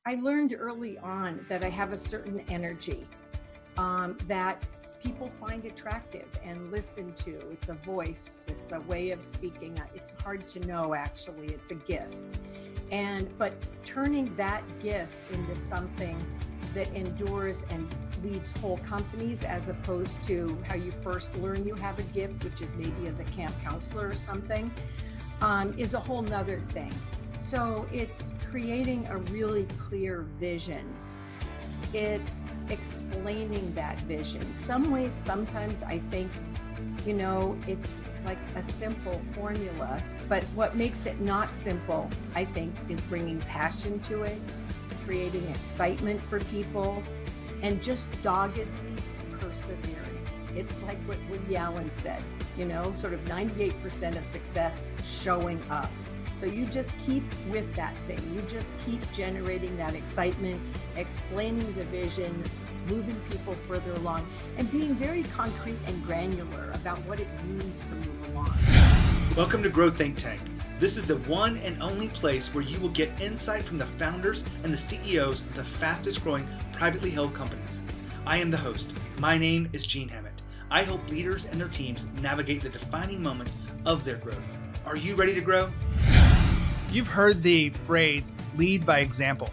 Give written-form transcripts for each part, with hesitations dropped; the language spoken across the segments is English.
I learned early on that I have a certain energy that people find attractive and listen to. It's a voice, it's a way of speaking. It's hard to know, actually, it's a gift. But turning that gift into something that endures and leads whole companies, as opposed to how you first learn you have a gift, which is maybe as a camp counselor or something, is a whole nother thing. So it's creating a really clear vision. It's explaining that vision. Some ways, sometimes I think, it's like a simple formula, but what makes it not simple, I think, is bringing passion to it, creating excitement for people, and just doggedly persevering. It's like what Woody Allen said, sort of 98% of success showing up. So you just keep with that thing. You just keep generating that excitement, explaining the vision, moving people further along, and being very concrete and granular about what it means to move along. Welcome to Grow Think Tank. This is the one and only place where you will get insight from the founders and the CEOs of the fastest growing privately held companies. I am the host. My name is Gene Hammett. I help leaders and their teams navigate the defining moments of their growth. Are you ready to grow? You've heard the phrase, lead by example.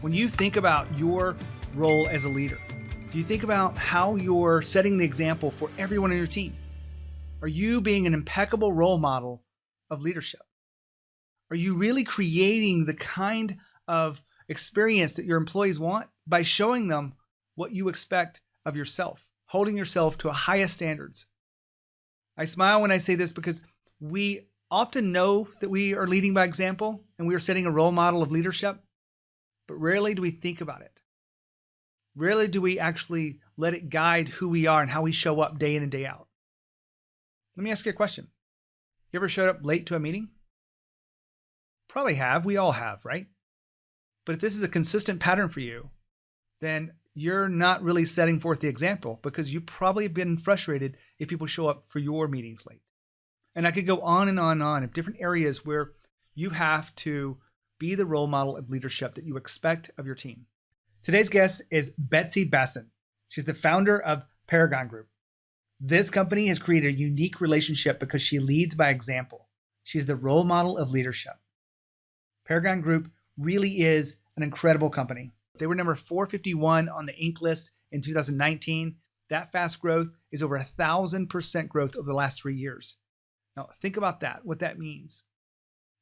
When you think about your role as a leader, do you think about how you're setting the example for everyone in your team? Are you being an impeccable role model of leadership? Are you really creating the kind of experience that your employees want by showing them what you expect of yourself, holding yourself to a highest standards? I smile when I say this because we often know that we are leading by example and we are setting a role model of leadership, but rarely do we think about it. Rarely do we actually let it guide who we are and how we show up day in and day out. Let me ask you a question. You ever showed up late to a meeting? Probably have. We all have, right? But if this is a consistent pattern for you, then you're not really setting forth the example, because you probably have been frustrated if people show up for your meetings late. And I could go on and on and on of different areas where you have to be the role model of leadership that you expect of your team. Today's guest is Betsy Bassan. She's the founder of Panagora Group. This company has created a unique relationship because she leads by example. She's the role model of leadership. Panagora Group really is an incredible company. They were number 451 on the Inc. list in 2019. That fast growth is over 1,000% growth over the last 3 years. Now, think about that, what that means.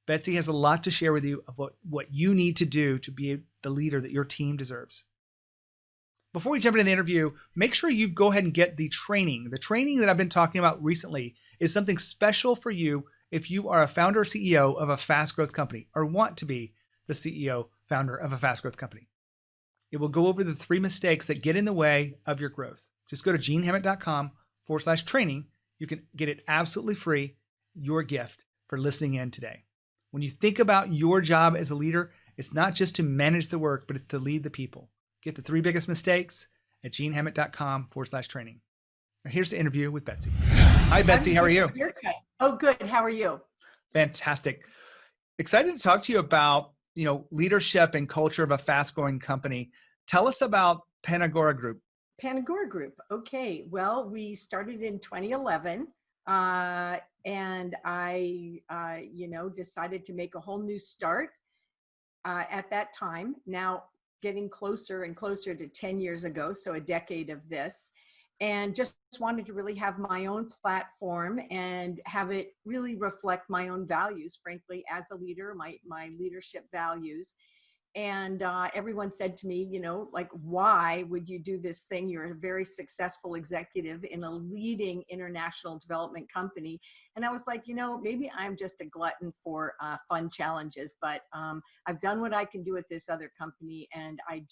Betsy has a lot to share with you of what you need to do to be the leader that your team deserves. Before we jump into the interview, make sure you go ahead and get the training. The training that I've been talking about recently is something special for you if you are a founder or CEO of a fast growth company or want to be the CEO, founder of a fast growth company. It will go over the 3 mistakes that get in the way of your growth. Just go to genehammett.com/training. You can get it absolutely free, your gift for listening in today. When you think about your job as a leader, it's not just to manage the work, but it's to lead the people. Get the 3 biggest mistakes at genehammett.com/training. Now here's the interview with Betsy. Hi, Betsy. How are you? Oh, good. How are you? Fantastic. Excited to talk to you about, leadership and culture of a fast-growing company. Tell us about Panagora Group. Panagora Group. Okay. Well, we started in 2011. And I, decided to make a whole new start at that time. Now, getting closer and closer to 10 years ago, so a decade of this, and just wanted to really have my own platform and have it really reflect my own values, frankly, as a leader, my leadership values. And everyone said to me, why would you do this thing? You're a very successful executive in a leading international development company. And I was like, maybe I'm just a glutton for fun challenges, but I've done what I can do at this other company, and I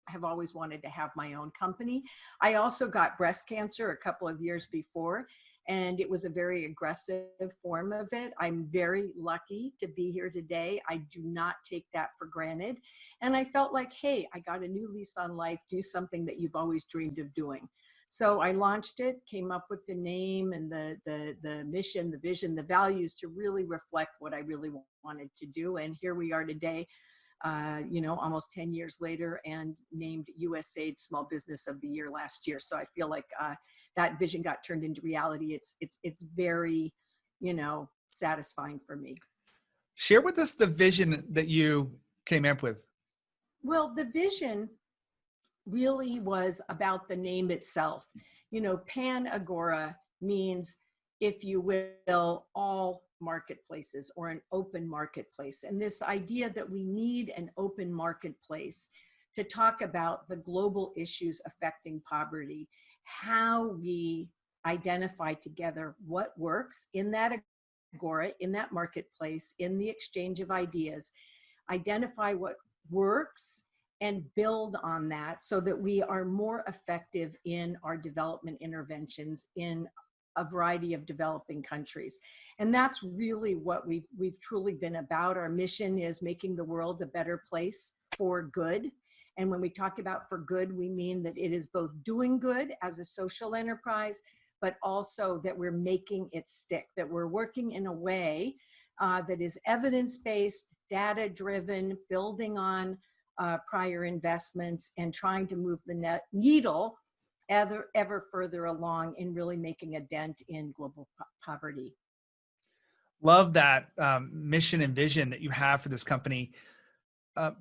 have always wanted to have my own company. I also got breast cancer a couple of years before, and it was a very aggressive form of it. I'm very lucky to be here today. I do not take that for granted. And I felt like, hey, I got a new lease on life, do something that you've always dreamed of doing. So I launched it, came up with the name and the mission, the vision, the values to really reflect what I really wanted to do. And here we are today, almost 10 years later, and named USAID Small Business of the Year last year. So I feel like that vision got turned into reality. It's very, satisfying for me. Share with us the vision that you came up with. Well, the vision really was about the name itself. Panagora means, if you will, all marketplaces, or an open marketplace. And this idea that we need an open marketplace to talk about the global issues affecting poverty, how we identify together what works in that agora, in that marketplace, in the exchange of ideas, identify what works and build on that so that we are more effective in our development interventions in a variety of developing countries. And that's really what we've truly been about. Our mission is making the world a better place for good. And when we talk about for good, we mean that it is both doing good as a social enterprise, but also that we're making it stick, that we're working in a way that is evidence-based, data-driven, building on prior investments, and trying to move the needle ever further along in really making a dent in global poverty. Love that mission and vision that you have for this company.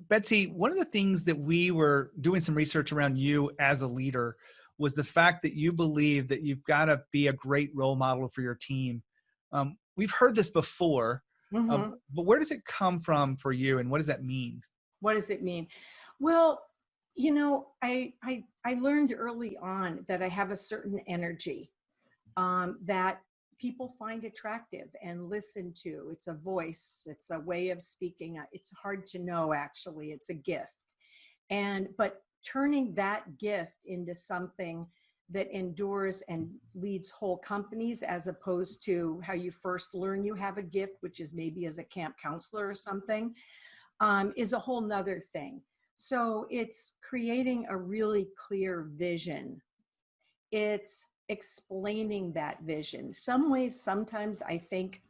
Betsy, one of the things that we were doing some research around you as a leader was the fact that you believe that you've got to be a great role model for your team. We've heard this before, but where does it come from for you, and what does that mean? What does it mean? Well, I learned early on that I have a certain energy that people find attractive and listen to. It's a voice, it's a way of speaking. It's hard to know, actually. It's a gift. But turning that gift into something that endures and leads whole companies, as opposed to how you first learn you have a gift, which is maybe as a camp counselor or something, is a whole nother thing. So it's creating a really clear vision. It's explaining that vision. Some ways, sometimes I think,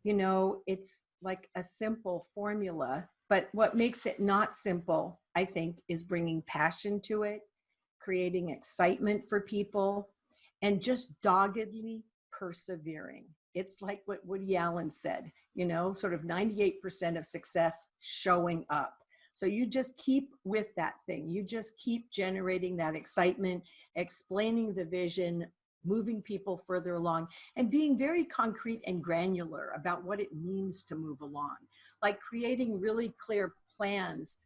it's like a simple formula, but what makes it not simple, I think, is bringing passion to it, creating excitement for people, and just doggedly persevering. It's like what Woody Allen said, sort of 98% of success showing up. So you just keep with that thing. You just keep generating that excitement, explaining the vision, moving people further along, and being very concrete and granular about what it means to move along, like creating really clear plans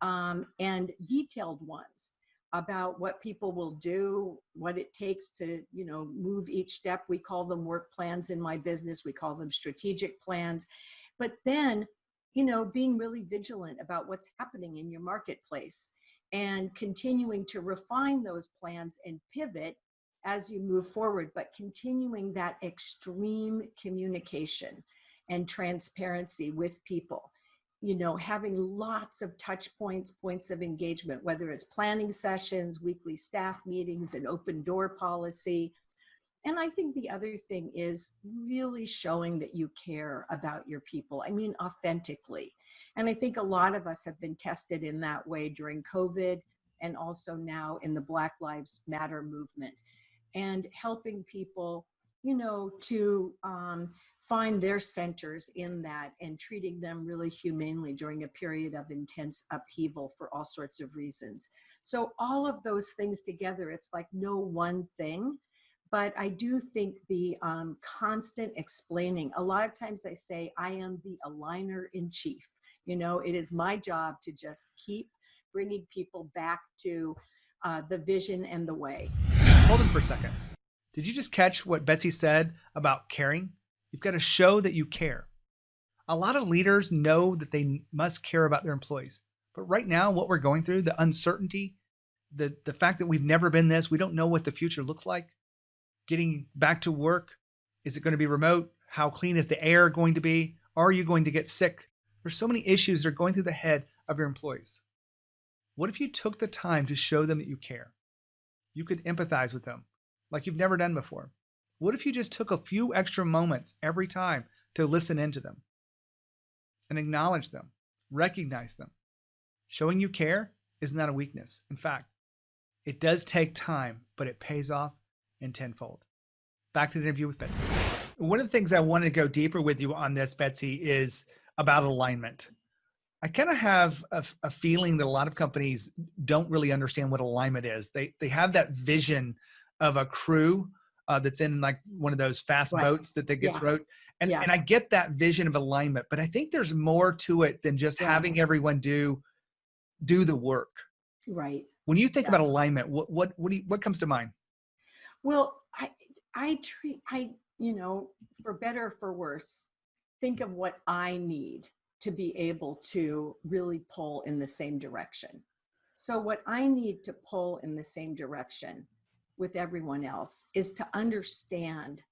and detailed ones about what people will do, what it takes to, move each step. We call them work plans in my business. We call them strategic plans. But then, being really vigilant about what's happening in your marketplace and continuing to refine those plans and pivot as you move forward, but continuing that extreme communication and transparency with people. Having lots of touch points of engagement, whether it's planning sessions, weekly staff meetings, and open door policy. And I think the other thing is really showing that you care about your people. I mean, authentically. And I think a lot of us have been tested in that way during COVID, and also now in the Black Lives Matter movement, and helping people, to find their centers in that, and treating them really humanely during a period of intense upheaval for all sorts of reasons. So all of those things together, it's like no one thing. But I do think the constant explaining, a lot of times I say, I am the aligner in chief. It is my job to just keep bringing people back to the vision and the way. Hold on for a second. Did you just catch what Betsy said about caring? You've got to show that you care. A lot of leaders know that they must care about their employees. But right now, what we're going through, the uncertainty, the fact that we've never been this, we don't know what the future looks like. Getting back to work, is it going to be remote? How clean is the air going to be? Are you going to get sick? There's so many issues that are going through the head of your employees. What if you took the time to show them that you care? You could empathize with them like you've never done before. What if you just took a few extra moments every time to listen into them and acknowledge them, recognize them, Showing you care is not a weakness. In fact, it does take time, but it pays off in tenfold. Back to the interview with Betsy. One of the things I want to go deeper with you on this, Betsy, is about alignment. I kind of have a feeling that a lot of companies don't really understand what alignment is. They have that vision of a crew that's in like one of those fast Right. boats that gets Yeah. rowed. And Yeah. I get that vision of alignment, but I think there's more to it than just Right. having everyone do the work. Right. When you think Yeah. about alignment, what comes to mind? Well, you know, for better or for worse, think of what I need to be able to really pull in the same direction. So what I need to pull in the same direction with everyone else is to understand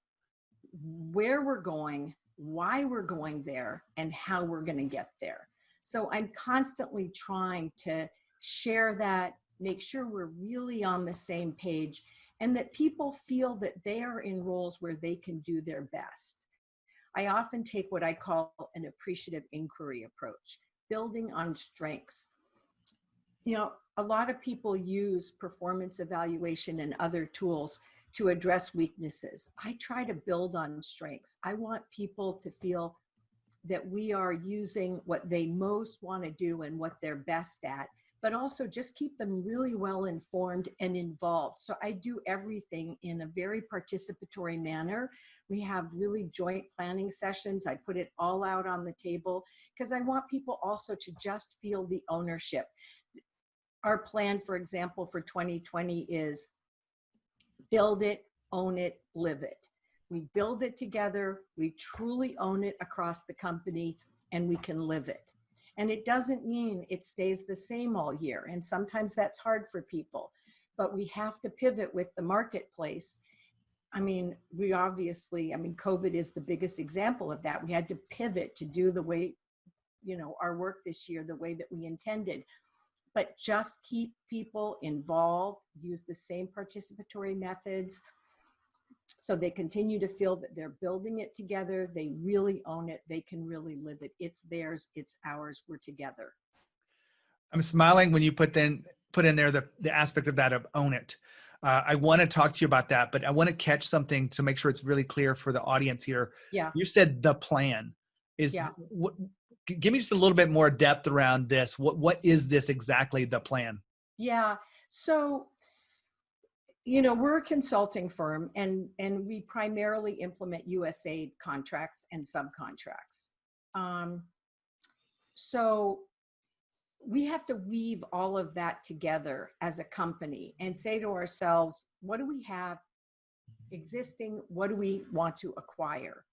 where we're going, why we're going there, and how we're going to get there. So I'm constantly trying to share that, make sure we're really on the same page, and that people feel that they are in roles where they can do their best. I often take what I call an appreciative inquiry approach, building on strengths. You know, a lot of people use performance evaluation and other tools to address weaknesses. I try to build on strengths. I want people to feel that we are using what they most want to do and what they're best at, but also just keep them really well informed and involved. So I do everything in a very participatory manner. We have really joint planning sessions. I put it all out on the table because I want people also to just feel the ownership. Our plan, for example, for 2020 is build it, own it, live it. We build it together, we truly own it across the company, and we can live it. And it doesn't mean it stays the same all year. And sometimes that's hard for people, but we have to pivot with the marketplace. I mean, COVID is the biggest example of that. We had to pivot to do the way, our work this year, the way that we intended. But just keep people involved, use the same participatory methods so they continue to feel that they're building it together, they really own it, they can really live it. It's theirs, it's ours, we're together. I'm smiling when you put in there the aspect of that of own it. I want to talk to you about that, but I want to catch something to make sure it's really clear for the audience here. Yeah. You said the plan is give me just a little bit more depth around this. What is this exactly, the plan? Yeah. So, we're a consulting firm and we primarily implement USAID contracts and subcontracts. So we have to weave all of that together as a company and say to ourselves, what do we have existing? What do we want to acquire?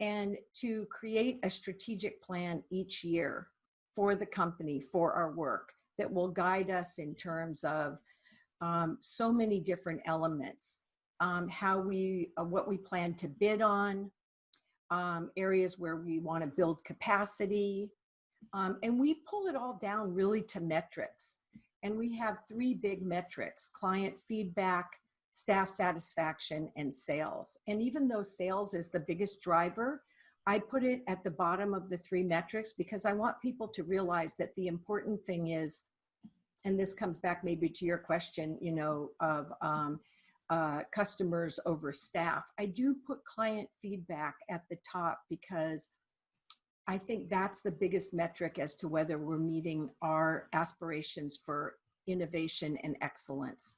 And to create a strategic plan each year for the company, for our work, that will guide us in terms of so many different elements, what we plan to bid on, areas where we want to build capacity, and we pull it all down really to metrics. And we have 3 big metrics: client feedback, staff satisfaction, and sales. And even though sales is the biggest driver, I put it at the bottom of the 3 metrics because I want people to realize that the important thing is, and this comes back maybe to your question, of customers over staff. I do put client feedback at the top because I think that's the biggest metric as to whether we're meeting our aspirations for innovation and excellence.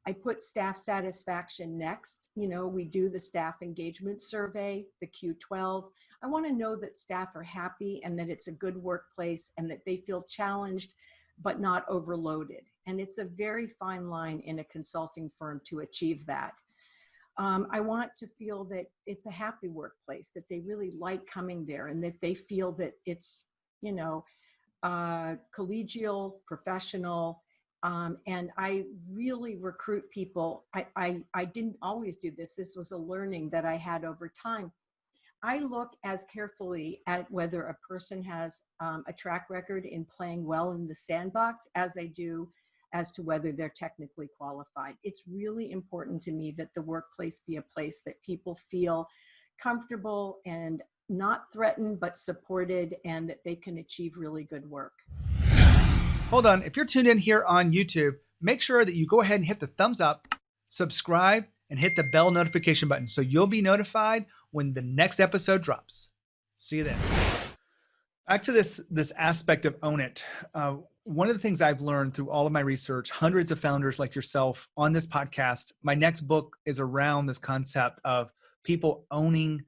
I put staff satisfaction next. We do the staff engagement survey, the Q12. I want to know that staff are happy and that it's a good workplace and that they feel challenged but not overloaded. And it's a very fine line in a consulting firm to achieve that. I want to feel that it's a happy workplace, that they really like coming there and that they feel that it's, collegial, professional. And I really recruit people. I didn't always do this. This was a learning that I had over time. I look as carefully at whether a person has a track record in playing well in the sandbox as I do as to whether they're technically qualified. It's really important to me that the workplace be a place that people feel comfortable and not threatened, but supported, and that they can achieve really good work. Hold on. If you're tuned in here on YouTube, make sure that you go ahead and hit the thumbs up, subscribe, and hit the bell notification button so you'll be notified when the next episode drops. See you then. Back to this aspect of own it. One of the things I've learned through all of my research, hundreds of founders like yourself on this podcast, my next book is around this concept of people owning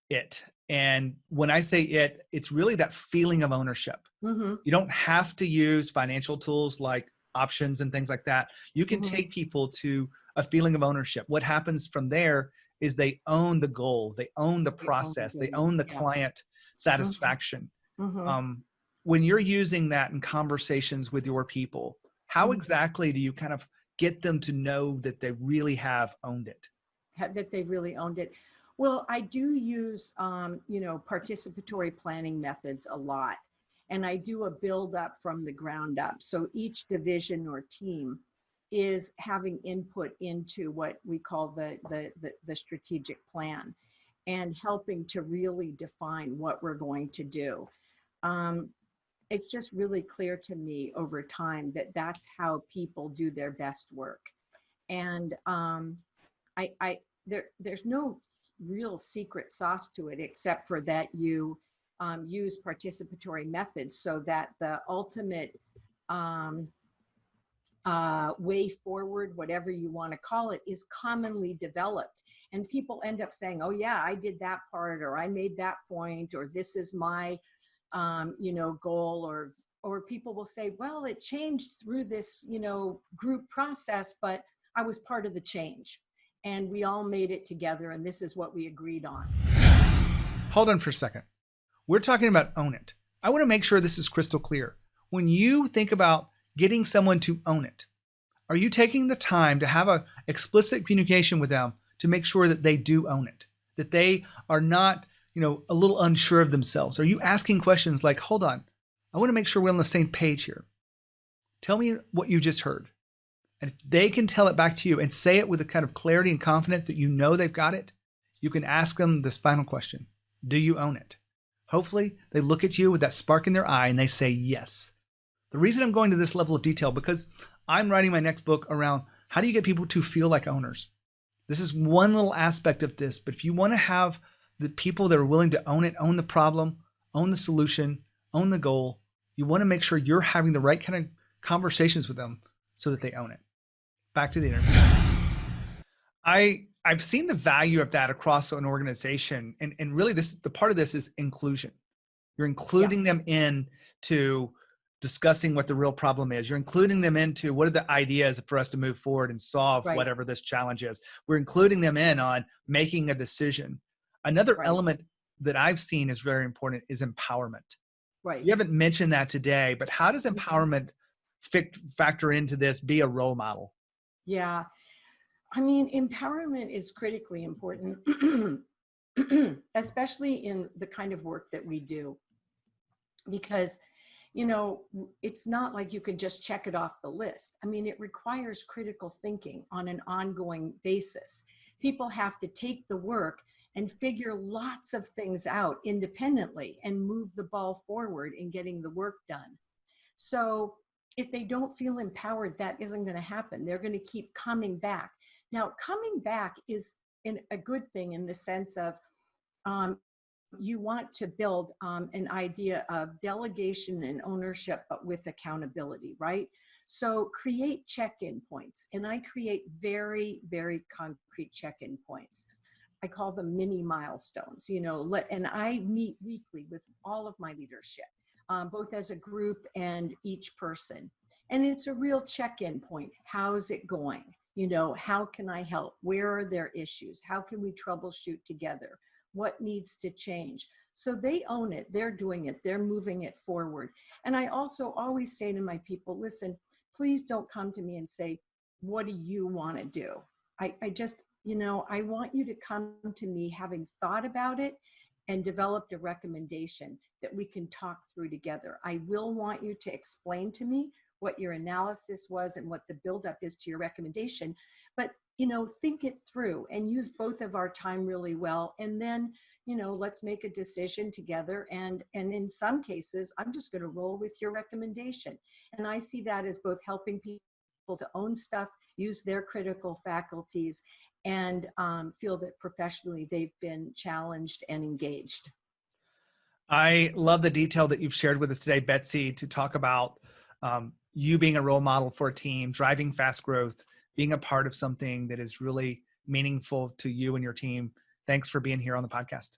it. And when I say it, it's really that feeling of ownership. Mm-hmm. You don't have to use financial tools like options and things like that. You can Mm-hmm. take people to a feeling of ownership. What happens from there is they own the goal, they own the process, they own the client satisfaction. Mm-hmm. When you're using that in conversations with your people, how Mm-hmm. exactly do you kind of get them to know that they really have owned it? That they really owned it. Well, I do use, participatory planning methods a lot. And I do a build up from the ground up. So each division or team is having input into what we call the strategic plan and helping to really define what we're going to do. Um, it's just really clear to me over time that that's how people do their best work. And I there's no real secret sauce to it except for that you use participatory methods so that the ultimate um, way forward, whatever you want to call it, is commonly developed. And people end up saying, oh yeah, I did that part, or I made that point, or this is my goal, or people will say, well, it changed through this, group process, but I was part of the change and we all made it together. And this is what we agreed on. Hold on for a second. We're talking about own it. I want to make sure this is crystal clear. When you think about getting someone to own it, are you taking the time to have an explicit communication with them to make sure that they do own it, that they are not, a little unsure of themselves? Are you asking questions like, hold on, I want to make sure we're on the same page here. Tell me what you just heard. And if they can tell it back to you and say it with a kind of clarity and confidence that you know they've got it, you can ask them this final question. Do you own it? Hopefully they look at you with that spark in their eye and they say yes. The reason I'm going to this level of detail because I'm writing my next book around how do you get people to feel like owners. This is one little aspect of this, but if you want to have the people that are willing to own it, own the problem, own the solution, own the goal, you want to make sure you're having the right kind of conversations with them so that they own it. Back to the interview. I've seen the value of that across an organization. And really the part of this is inclusion. You're including them in to discussing what the real problem is. You're including them into what are the ideas for us to move forward and solve whatever this challenge is. We're including them in on making a decision. Another element that I've seen is very important is empowerment. Right. You haven't mentioned that today, but how does empowerment factor into this, be a role model? Yeah. I mean, empowerment is critically important, especially in the kind of work that we do, because, it's not like you can just check it off the list. I mean, it requires critical thinking on an ongoing basis. People have to take the work and figure lots of things out independently and move the ball forward in getting the work done. So if they don't feel empowered, that isn't going to happen. They're going to keep coming back. Now, coming back is a good thing in the sense of you want to build an idea of delegation and ownership, but with accountability, right? So create check-in points. And I create very, very concrete check-in points. I call them mini milestones, and I meet weekly with all of my leadership, both as a group and each person. And it's a real check-in point. How's it going? How can I help? Where are their issues? How can we troubleshoot together? What needs to change? So they own it. They're doing it. They're moving it forward. And I also always say to my people, listen, please don't come to me and say, what do you want to do? I just, I want you to come to me having thought about it and developed a recommendation that we can talk through together. I will want you to explain to me what your analysis was and what the buildup is to your recommendation. But, think it through and use both of our time really well. And then, let's make a decision together. And in some cases, I'm just going to roll with your recommendation. And I see that as both helping people to own stuff, use their critical faculties, and feel that professionally they've been challenged and engaged. I love the detail that you've shared with us today, Betsy, to talk about you being a role model for a team, driving fast growth, being a part of something that is really meaningful to you and your team. Thanks for being here on the podcast.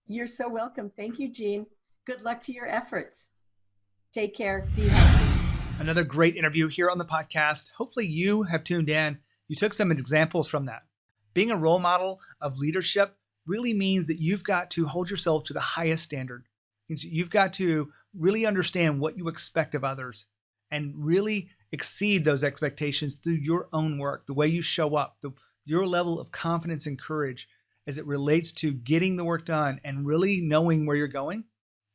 You're so welcome. Thank you, Jean. Good luck to your efforts. Take care. Be healthy. Another great interview here on the podcast. Hopefully you have tuned in. You took some examples from that. Being a role model of leadership really means that you've got to hold yourself to the highest standard. You've got to really understand what you expect of others and really exceed those expectations through your own work, the way you show up, your level of confidence and courage as it relates to getting the work done and really knowing where you're going.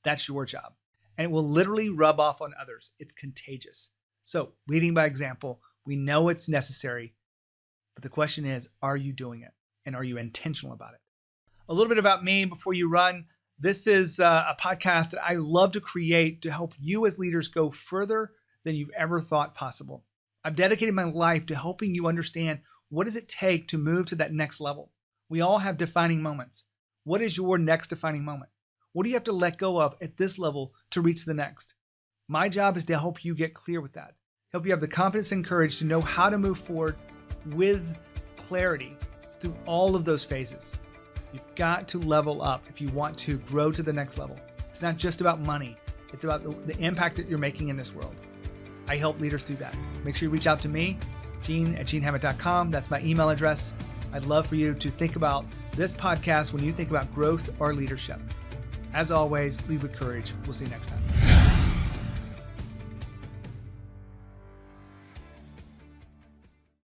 That's your job. And it will literally rub off on others. It's contagious. So leading by example, we know it's necessary, but the question is, are you doing it? And are you intentional about it? A little bit about me before you run. This is a podcast that I love to create to help you as leaders go further than you've ever thought possible. I've dedicated my life to helping you understand what does it take to move to that next level. We all have defining moments. What is your next defining moment? What do you have to let go of at this level to reach the next? My job is to help you get clear with that, help you have the confidence and courage to know how to move forward with clarity through all of those phases. You've got to level up if you want to grow to the next level. It's not just about money. It's about the impact that you're making in this world. I help leaders do that. Make sure you reach out to me, Gene@GeneHammett.com. That's my email address. I'd love for you to think about this podcast when you think about growth or leadership. As always, lead with courage. We'll see you next time.